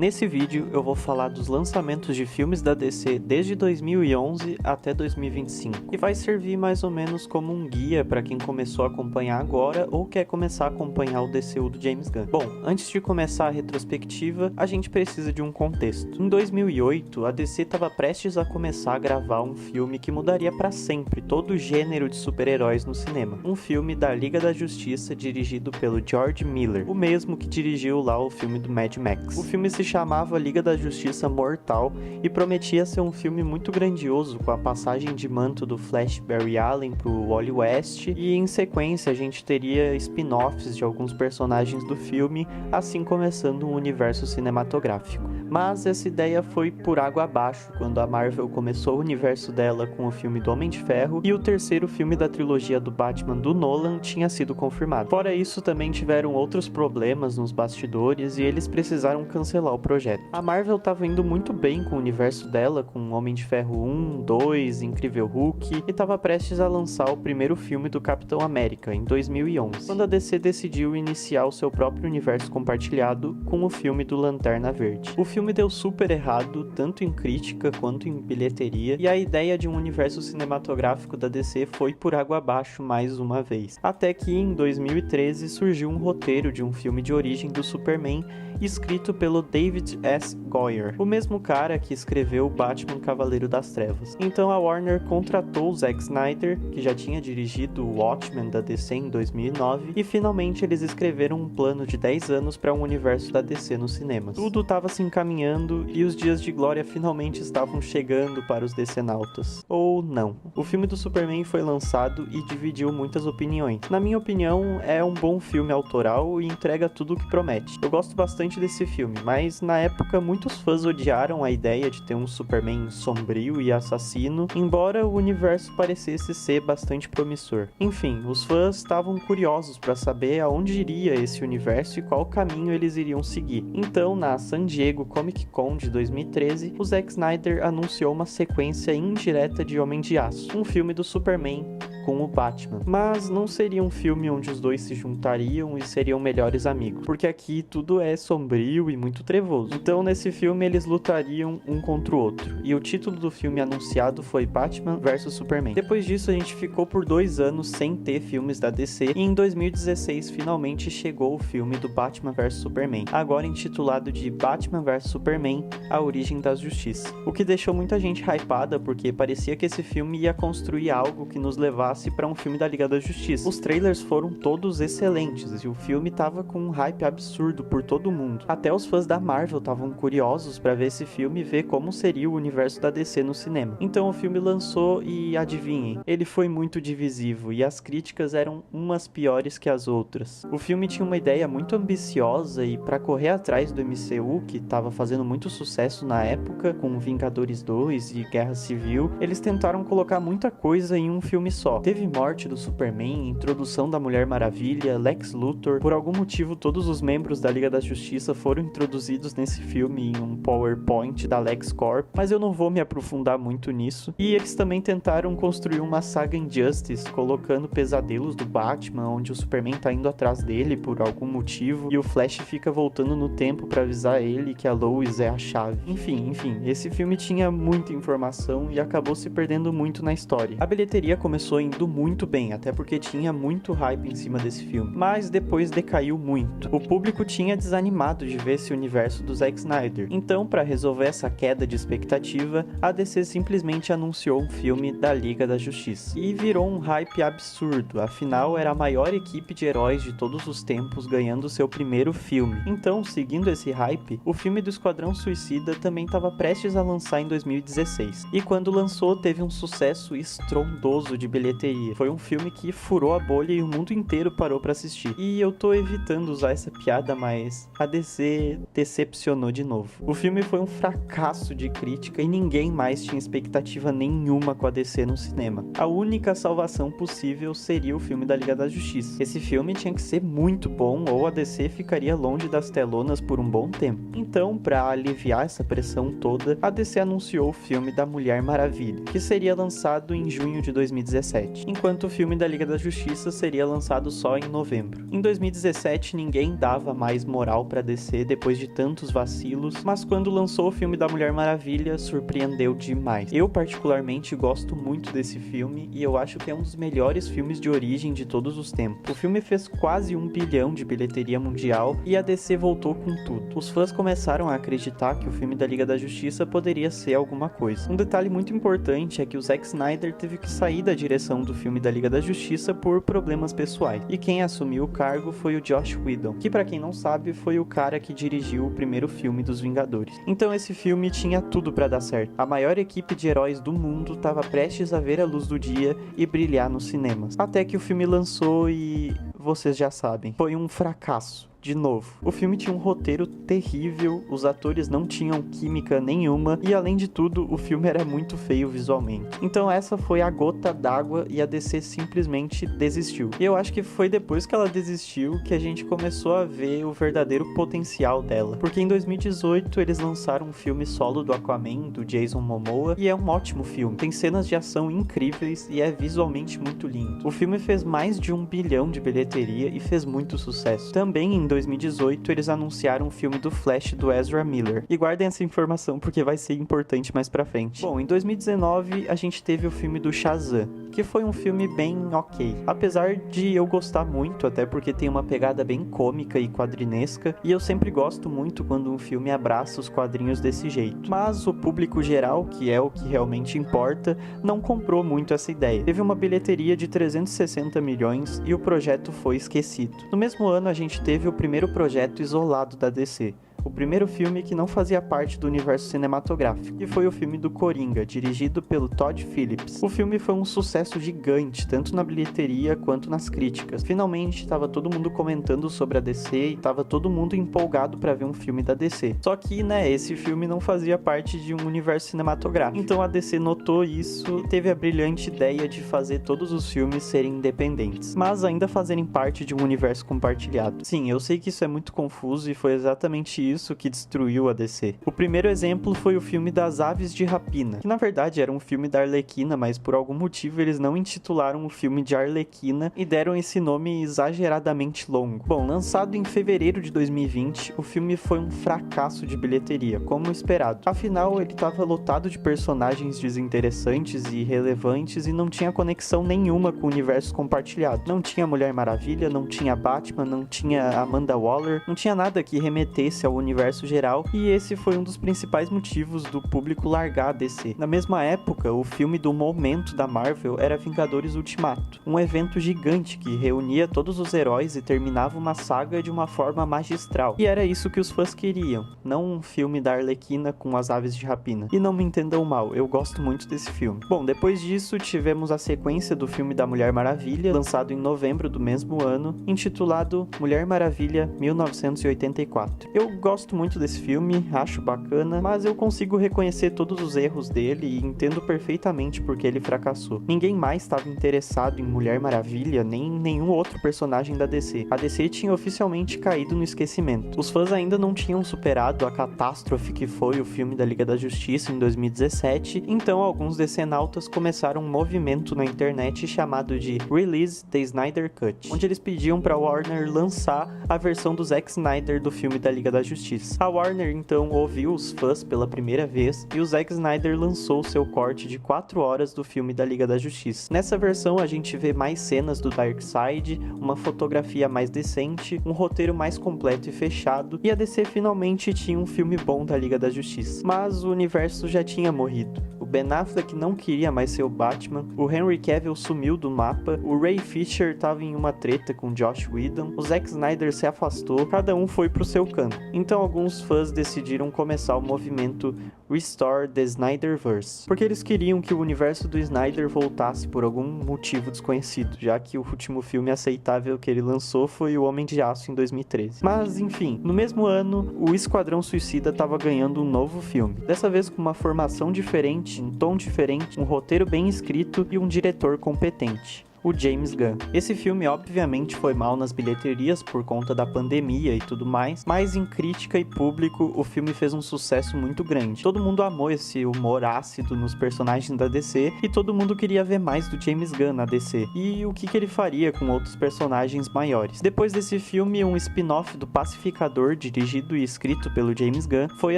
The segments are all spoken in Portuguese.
Nesse vídeo eu vou falar dos lançamentos de filmes da DC desde 2011 até 2025 e vai servir mais ou menos como um guia para quem começou a acompanhar agora ou quer começar a acompanhar o DCU do James Gunn. Bom, antes de começar a retrospectiva, a gente precisa de um contexto. Em 2008, a DC estava prestes a começar a gravar um filme que mudaria para sempre todo o gênero de super-heróis no cinema. Um filme da Liga da Justiça dirigido pelo George Miller, o mesmo que dirigiu lá o filme do Mad Max. O filme se chamava Liga da Justiça Mortal e prometia ser um filme muito grandioso, com a passagem de manto do Flash Barry Allen pro Wally West, e em sequência a gente teria spin-offs de alguns personagens do filme, assim começando um universo cinematográfico. Mas essa ideia foi por água abaixo quando a Marvel começou o universo dela com o filme do Homem de Ferro e o terceiro filme da trilogia do Batman do Nolan tinha sido confirmado. Fora isso, também tiveram outros problemas nos bastidores e eles precisaram cancelar o projeto. A Marvel estava indo muito bem com o universo dela, com Homem de Ferro 1, 2, Incrível Hulk, e estava prestes a lançar o primeiro filme do Capitão América, em 2011, quando a DC decidiu iniciar o seu próprio universo compartilhado com o filme do Lanterna Verde. O filme deu super errado, tanto em crítica quanto em bilheteria, e a ideia de um universo cinematográfico da DC foi por água abaixo mais uma vez. Até que em 2013 surgiu um roteiro de um filme de origem do Superman, escrito pelo David S. Goyer, o mesmo cara que escreveu Batman Cavaleiro das Trevas. Então a Warner contratou o Zack Snyder, que já tinha dirigido o Watchmen da DC em 2009, e finalmente eles escreveram um plano de 10 anos para um universo da DC nos cinemas. Tudo estava se encaminhando e os dias de glória finalmente estavam chegando para os DCnautas. Ou não. O filme do Superman foi lançado e dividiu muitas opiniões. Na minha opinião, é um bom filme autoral e entrega tudo o que promete. Eu gosto bastante desse filme, mas na época muitos fãs odiaram a ideia de ter um Superman sombrio e assassino, embora o universo parecesse ser bastante promissor. Enfim, os fãs estavam curiosos para saber aonde iria esse universo e qual caminho eles iriam seguir. Então, na San Diego Comic Con de 2013, o Zack Snyder anunciou uma sequência indireta de Homem de Aço, um filme do Superman com o Batman. Mas não seria um filme onde os dois se juntariam e seriam melhores amigos, porque aqui tudo é sombrio e muito trevoso. Então nesse filme eles lutariam um contra o outro, e o título do filme anunciado foi Batman vs Superman. Depois disso a gente ficou por 2 anos sem ter filmes da DC, e em 2016 finalmente chegou o filme do Batman vs Superman, agora intitulado de Batman vs Superman, A Origem da Justiça. O que deixou muita gente hypada, porque parecia que esse filme ia construir algo que nos levasse para um filme da Liga da Justiça. Os trailers foram todos excelentes e o filme tava com um hype absurdo por todo mundo. Até os fãs da Marvel estavam curiosos para ver esse filme e ver como seria o universo da DC no cinema. Então o filme lançou e adivinhem, ele foi muito divisivo e as críticas eram umas piores que as outras. O filme tinha uma ideia muito ambiciosa e para correr atrás do MCU, que estava fazendo muito sucesso na época, com Vingadores 2 e Guerra Civil, eles tentaram colocar muita coisa em um filme só. Teve morte do Superman, introdução da Mulher Maravilha, Lex Luthor. Por algum motivo, todos os membros da Liga da Justiça foram introduzidos nesse filme em um PowerPoint da LexCorp, mas eu não vou me aprofundar muito nisso. E eles também tentaram construir uma saga Injustice, colocando pesadelos do Batman, onde o Superman tá indo atrás dele por algum motivo, e o Flash fica voltando no tempo pra avisar ele que a Lois é a chave. Enfim, esse filme tinha muita informação e acabou se perdendo muito na história. A bilheteria começou indo muito bem, até porque tinha muito hype em cima desse filme, mas depois decaiu muito. O público tinha desanimado de ver esse universo do Zack Snyder, então para resolver essa queda de expectativa, a DC simplesmente anunciou um filme da Liga da Justiça, e virou um hype absurdo, afinal era a maior equipe de heróis de todos os tempos ganhando seu primeiro filme. Então, seguindo esse hype, o filme do Esquadrão Suicida também estava prestes a lançar em 2016, e quando lançou teve um sucesso estrondoso de bilheteria. Foi um filme que furou a bolha e o mundo inteiro parou pra assistir. E eu tô evitando usar essa piada, mas a DC decepcionou de novo. O filme foi um fracasso de crítica e ninguém mais tinha expectativa nenhuma com a DC no cinema. A única salvação possível seria o filme da Liga da Justiça. Esse filme tinha que ser muito bom ou a DC ficaria longe das telonas por um bom tempo. Então, pra aliviar essa pressão toda, a DC anunciou o filme da Mulher Maravilha, que seria lançado em junho de 2017. 2017, enquanto o filme da Liga da Justiça seria lançado só em novembro. Em 2017, ninguém dava mais moral pra DC depois de tantos vacilos, mas quando lançou o filme da Mulher Maravilha, surpreendeu demais. Eu particularmente gosto muito desse filme e eu acho que é um dos melhores filmes de origem de todos os tempos. O filme fez quase 1 bilhão de bilheteria mundial e a DC voltou com tudo. Os fãs começaram a acreditar que o filme da Liga da Justiça poderia ser alguma coisa. Um detalhe muito importante é que o Zack Snyder teve que sair da direção do filme da Liga da Justiça por problemas pessoais, e quem assumiu o cargo foi o Joss Whedon, que pra quem não sabe foi o cara que dirigiu o primeiro filme dos Vingadores. Então esse filme tinha tudo pra dar certo. A maior equipe de heróis do mundo estava prestes a ver a luz do dia e brilhar nos cinemas. Até que o filme lançou e vocês já sabem, foi um fracasso. De novo, o filme tinha um roteiro terrível, os atores não tinham química nenhuma e, além de tudo, o filme era muito feio visualmente. Então essa foi a gota d'água e a DC simplesmente desistiu. E eu acho que foi depois que ela desistiu que a gente começou a ver o verdadeiro potencial dela. Porque em 2018 eles lançaram um filme solo do Aquaman, do Jason Momoa, e é um ótimo filme. Tem cenas de ação incríveis e é visualmente muito lindo. O filme fez mais de 1 bilhão de bilheteria e fez muito sucesso. Também em 2018, eles anunciaram o filme do Flash do Ezra Miller. E guardem essa informação porque vai ser importante mais pra frente. Bom, em 2019, a gente teve o filme do Shazam, que foi um filme bem ok. Apesar de eu gostar muito, até porque tem uma pegada bem cômica e quadrinesca, e eu sempre gosto muito quando um filme abraça os quadrinhos desse jeito. Mas o público geral, que é o que realmente importa, não comprou muito essa ideia. Teve uma bilheteria de 360 milhões e o projeto foi esquecido. No mesmo ano, a gente teve o primeiro projeto isolado da DC. O primeiro filme que não fazia parte do universo cinematográfico, que foi o filme do Coringa, dirigido pelo Todd Phillips. O filme foi um sucesso gigante, tanto na bilheteria quanto nas críticas. Finalmente, estava todo mundo comentando sobre a DC e estava todo mundo empolgado para ver um filme da DC. Só que, esse filme não fazia parte de um universo cinematográfico. Então a DC notou isso e teve a brilhante ideia de fazer todos os filmes serem independentes, mas ainda fazerem parte de um universo compartilhado. Sim, eu sei que isso é muito confuso e foi exatamente isso que destruiu a DC. O primeiro exemplo foi o filme das Aves de Rapina, que na verdade era um filme da Arlequina, mas por algum motivo eles não intitularam o filme de Arlequina e deram esse nome exageradamente longo. Bom, lançado em fevereiro de 2020, o filme foi um fracasso de bilheteria, como esperado. Afinal, ele estava lotado de personagens desinteressantes e irrelevantes e não tinha conexão nenhuma com o universo compartilhado. Não tinha Mulher Maravilha, não tinha Batman, não tinha Amanda Waller, não tinha nada que remetesse ao universo geral, e esse foi um dos principais motivos do público largar a DC. Na mesma época, o filme do momento da Marvel era Vingadores Ultimato, um evento gigante que reunia todos os heróis e terminava uma saga de uma forma magistral. E era isso que os fãs queriam, não um filme da Arlequina com as Aves de Rapina. E não me entendam mal, eu gosto muito desse filme. Bom, depois disso, tivemos a sequência do filme da Mulher Maravilha, lançado em novembro do mesmo ano, intitulado Mulher Maravilha 1984. Eu gosto muito desse filme, acho bacana, mas eu consigo reconhecer todos os erros dele e entendo perfeitamente porque ele fracassou. Ninguém mais estava interessado em Mulher Maravilha, nem em nenhum outro personagem da DC. A DC tinha oficialmente caído no esquecimento. Os fãs ainda não tinham superado a catástrofe que foi o filme da Liga da Justiça em 2017, então alguns decenautas começaram um movimento na internet chamado de Release the Snyder Cut, onde eles pediam para Warner lançar a versão do Zack Snyder do filme da Liga da Justiça. A Warner então ouviu os fãs pela primeira vez e o Zack Snyder lançou seu corte de 4 horas do filme da Liga da Justiça. Nessa versão a gente vê mais cenas do Darkseid, uma fotografia mais decente, um roteiro mais completo e fechado, e a DC finalmente tinha um filme bom da Liga da Justiça. Mas o universo já tinha morrido. O Ben Affleck não queria mais ser o Batman, o Henry Cavill sumiu do mapa, o Ray Fisher estava em uma treta com Joss Whedon, o Zack Snyder se afastou, cada um foi pro seu canto. Então alguns fãs decidiram começar o movimento Restore the Snyderverse, porque eles queriam que o universo do Snyder voltasse por algum motivo desconhecido, já que o último filme aceitável que ele lançou foi O Homem de Aço em 2013. Mas enfim, no mesmo ano, o Esquadrão Suicida estava ganhando um novo filme, dessa vez com uma formação diferente, um tom diferente, um roteiro bem escrito e um diretor competente. o James Gunn. Esse filme obviamente foi mal nas bilheterias por conta da pandemia e tudo mais, mas em crítica e público o filme fez um sucesso muito grande. Todo mundo amou esse humor ácido nos personagens da DC e todo mundo queria ver mais do James Gunn na DC e o que ele faria com outros personagens maiores. Depois desse filme, um spin-off do Pacificador, dirigido e escrito pelo James Gunn, foi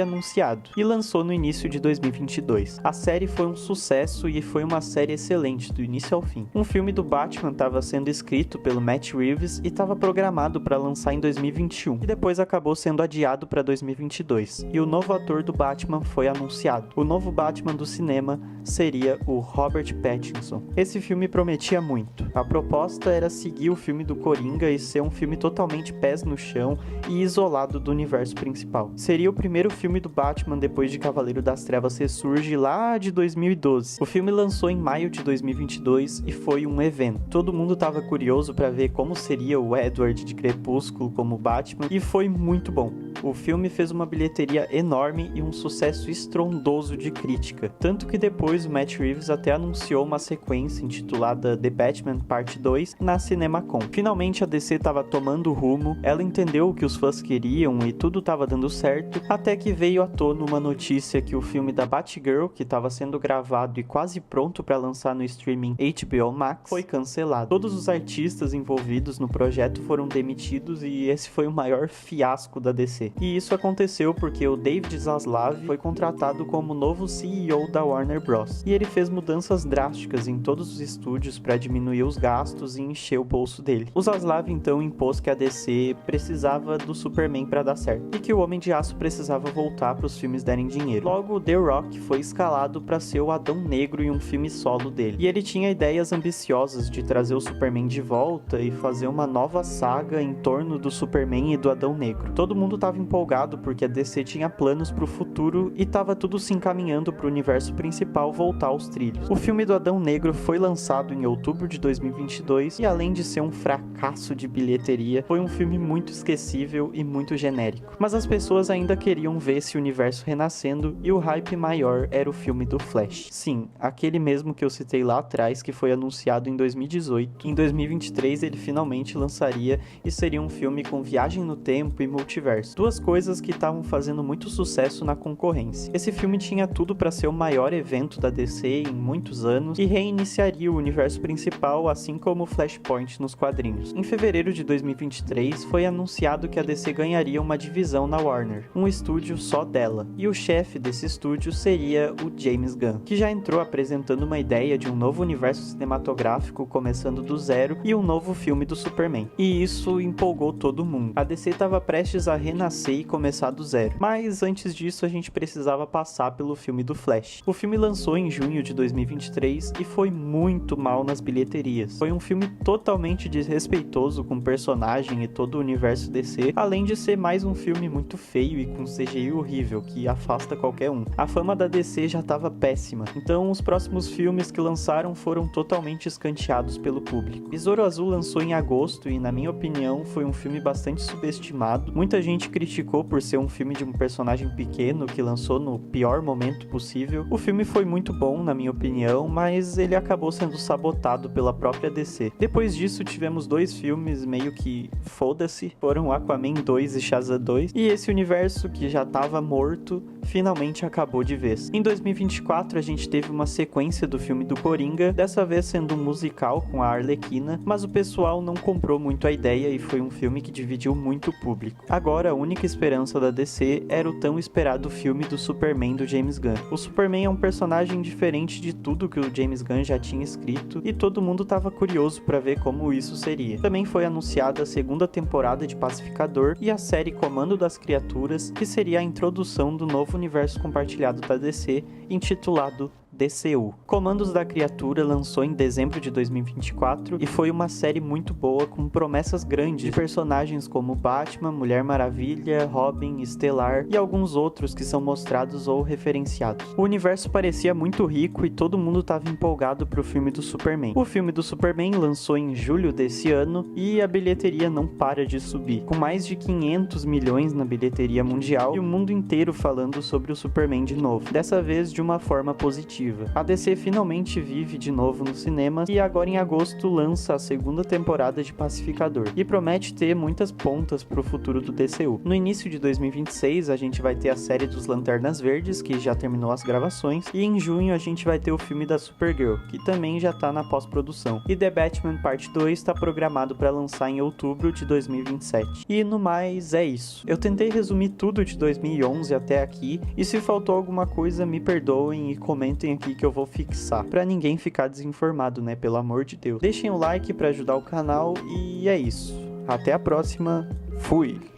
anunciado e lançou no início de 2022. A série foi um sucesso e foi uma série excelente do início ao fim. Um filme do Batman estava sendo escrito pelo Matt Reeves e estava programado para lançar em 2021 e depois acabou sendo adiado para 2022. E o novo ator do Batman foi anunciado. O novo Batman do cinema seria o Robert Pattinson. Esse filme prometia muito. A proposta era seguir o filme do Coringa e ser um filme totalmente pés no chão e isolado do universo principal. Seria o primeiro filme do Batman depois de Cavaleiro das Trevas Ressurge lá de 2012. O filme lançou em maio de 2022 e foi um evento. Todo mundo estava curioso para ver como seria o Edward de Crepúsculo como Batman e foi muito bom. O filme fez uma bilheteria enorme e um sucesso estrondoso de crítica, tanto que depois o Matt Reeves até anunciou uma sequência intitulada The Batman Parte 2 na CinemaCon. Finalmente a DC estava tomando rumo, ela entendeu o que os fãs queriam e tudo estava dando certo, até que veio à tona uma notícia que o filme da Batgirl, que estava sendo gravado e quase pronto para lançar no streaming HBO Max, foi cancelado. Todos os artistas envolvidos no projeto foram demitidos e esse foi o maior fiasco da DC. E isso aconteceu porque o David Zaslav foi contratado como novo CEO da Warner Bros. E ele fez mudanças drásticas em todos os estúdios para diminuir os gastos e encher o bolso dele. O Zaslav então impôs que a DC precisava do Superman para dar certo e que o Homem de Aço precisava voltar para os filmes darem dinheiro. Logo, The Rock foi escalado para ser o Adão Negro em um filme solo dele. E ele tinha ideias ambiciosas de trazer o Superman de volta e fazer uma nova saga em torno do Superman e do Adão Negro. Todo mundo estava empolgado porque a DC tinha planos para o futuro e estava tudo se encaminhando para o universo principal voltar aos trilhos. O filme do Adão Negro foi lançado em outubro de 2022 e além de ser um fracasso de bilheteria, foi um filme muito esquecível e muito genérico. Mas as pessoas ainda queriam ver esse universo renascendo e o hype maior era o filme do Flash. Sim, aquele mesmo que eu citei lá atrás, que foi anunciado em 2018. Em 2023 ele finalmente lançaria e seria um filme com viagem no tempo e multiverso. Duas coisas que estavam fazendo muito sucesso na concorrência. Esse filme tinha tudo para ser o maior evento da DC em muitos anos e reiniciaria o universo principal, assim como o Flashpoint nos quadrinhos. Em fevereiro de 2023 foi anunciado que a DC ganharia uma divisão na Warner, um estúdio só dela, e o chefe desse estúdio seria o James Gunn, que já entrou apresentando uma ideia de um novo universo cinematográfico começando do zero e um novo filme do Superman. E isso empolgou todo mundo. A DC estava prestes a renascer e começar do zero, mas antes disso a gente precisava passar pelo filme do Flash. O filme lançou em junho de 2023 e foi muito mal nas bilheterias. Foi um filme totalmente desrespeitoso com o personagem e todo o universo DC, além de ser mais um filme muito feio e com CGI horrível, que afasta qualquer um. A fama da DC já estava péssima, então os próximos filmes que lançaram foram totalmente escanteados pelo público. Besouro Azul lançou em agosto e, na minha opinião, foi um filme bastante subestimado. Muita gente criticou por ser um filme de um personagem pequeno que lançou no pior momento possível. O filme foi muito bom, na minha opinião, mas ele acabou sendo sabotado pela própria DC. Depois disso, tivemos dois filmes meio que foda-se, foram Aquaman 2 e Shazam 2, e esse universo que já estava morto finalmente acabou de vez. Em 2024 a gente teve uma sequência do filme do Coringa, dessa vez sendo um musical com a Arlequina, mas o pessoal não comprou muito a ideia e foi um filme que dividiu muito o público. Agora a única esperança da DC era o tão esperado filme do Superman do James Gunn. O Superman é um personagem diferente de tudo que o James Gunn já tinha escrito e todo mundo estava curioso para ver como isso seria. Também foi anunciada a segunda temporada de Pacificador e a série Comando das Criaturas, que seria a introdução do novo universo compartilhado da DC, intitulado DCU. Comandos da Criatura lançou em dezembro de 2024 e foi uma série muito boa com promessas grandes de personagens como Batman, Mulher Maravilha, Robin, Estelar e alguns outros que são mostrados ou referenciados. O universo parecia muito rico e todo mundo estava empolgado para o filme do Superman. O filme do Superman lançou em julho desse ano e a bilheteria não para de subir, com mais de 500 milhões na bilheteria mundial e o mundo inteiro falando sobre o Superman de novo, dessa vez de uma forma positiva. expectativa. A DC finalmente vive de novo nos cinemas e agora em agosto lança a segunda temporada de Pacificador e promete ter muitas pontas pro futuro do DCU. No início de 2026 a gente vai ter a série dos Lanternas Verdes, que já terminou as gravações, e em junho a gente vai ter o filme da Supergirl, que também já tá na pós-produção. E The Batman Parte 2 está programado para lançar em outubro de 2027. E no mais é isso. Eu tentei resumir tudo de 2011 até aqui, e se faltou alguma coisa me perdoem e comentem aqui que eu vou fixar, pra ninguém ficar desinformado, né, pelo amor de Deus. Deixem o like pra ajudar o canal e é isso. Até a próxima. Fui!